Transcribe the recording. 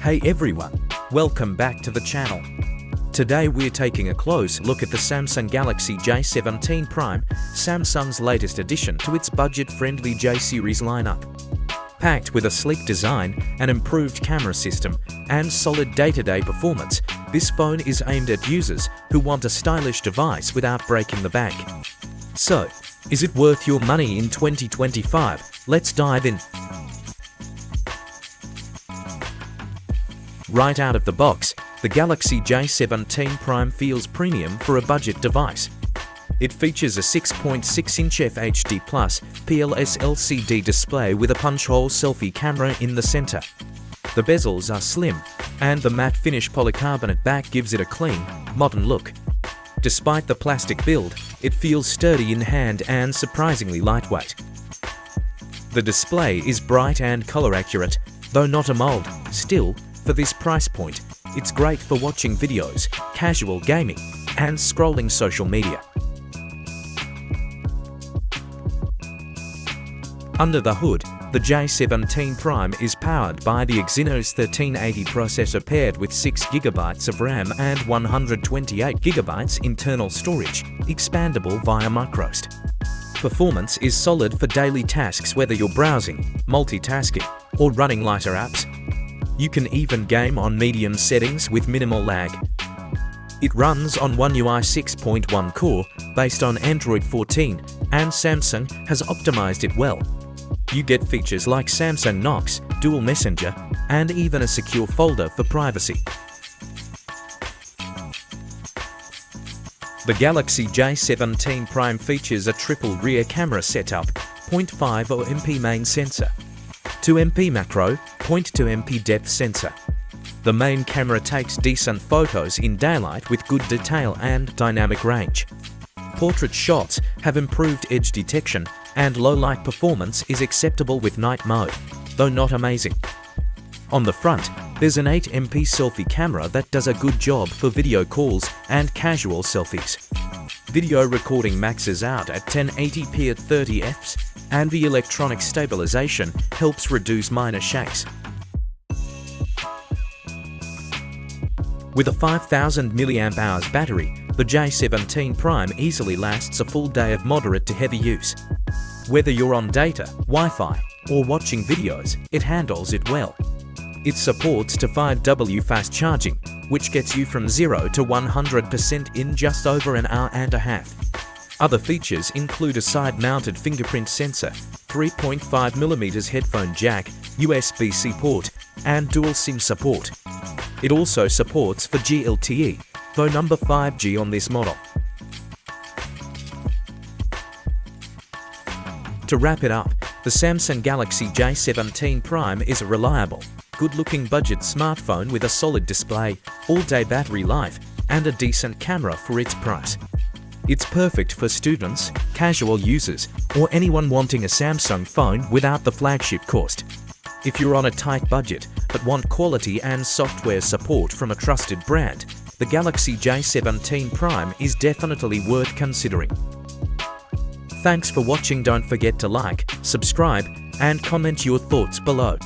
Hey everyone, welcome back to the channel. Today we're taking a close look at the Samsung Galaxy J17 Prime, Samsung's latest addition to its budget-friendly J series lineup. Packed with a sleek design, an improved camera system, and solid day-to-day performance, this phone is aimed at users who want a stylish device without breaking the bank. So, is it worth your money in 2025? Let's dive in. Right out of the box, the Galaxy J17 Prime feels premium for a budget device. It features a 6.6-inch FHD+ PLS LCD display with a punch-hole selfie camera in the center. The bezels are slim, and the matte finish polycarbonate back gives it a clean, modern look. Despite the plastic build, it feels sturdy in hand and surprisingly lightweight. The display is bright and color accurate, though not AMOLED. Still, for this price point, it's great for watching videos, casual gaming, and scrolling social media. Under the hood, the J17 Prime is powered by the Exynos 1380 processor paired with 6GB of RAM and 128GB internal storage, expandable via microSD. Performance is solid for daily tasks whether you're browsing, multitasking, or running lighter apps. You can even game on medium settings with minimal lag. It runs on One UI 6.1 core based on Android 14, and Samsung has optimized it well. You get features like Samsung Knox, Dual Messenger, and even a secure folder for privacy. The Galaxy J17 Prime features a triple rear camera setup, 0.5 MP main sensor, 2 MP macro, 0.2 MP depth sensor. The main camera takes decent photos in daylight with good detail and dynamic range. Portrait shots have improved edge detection, and low light performance is acceptable with night mode, though not amazing. On the front, there's an 8 MP selfie camera that does a good job for video calls and casual selfies. Video recording maxes out at 1080p at 30 fps, and the electronic stabilization helps reduce minor shakes. With a 5000 mAh battery, the J17 Prime easily lasts a full day of moderate to heavy use. Whether you're on data, Wi-Fi, or watching videos, it handles it well. It supports to 5W fast charging, which gets you from 0 to 100% in just over an hour and a half. Other features include a side-mounted fingerprint sensor, 3.5mm headphone jack, USB-C port, and dual SIM support. It also supports for LTE, though number 5G on this model. To wrap it up, the Samsung Galaxy J17 Prime is a reliable, good-looking budget smartphone with a solid display, all-day battery life, and a decent camera for its price. It's perfect for students, casual users, or anyone wanting a Samsung phone without the flagship cost. If you're on a tight budget but want quality and software support from a trusted brand, the Galaxy J17 Prime is definitely worth considering. Thanks for watching. Don't forget to like, subscribe, and comment your thoughts below.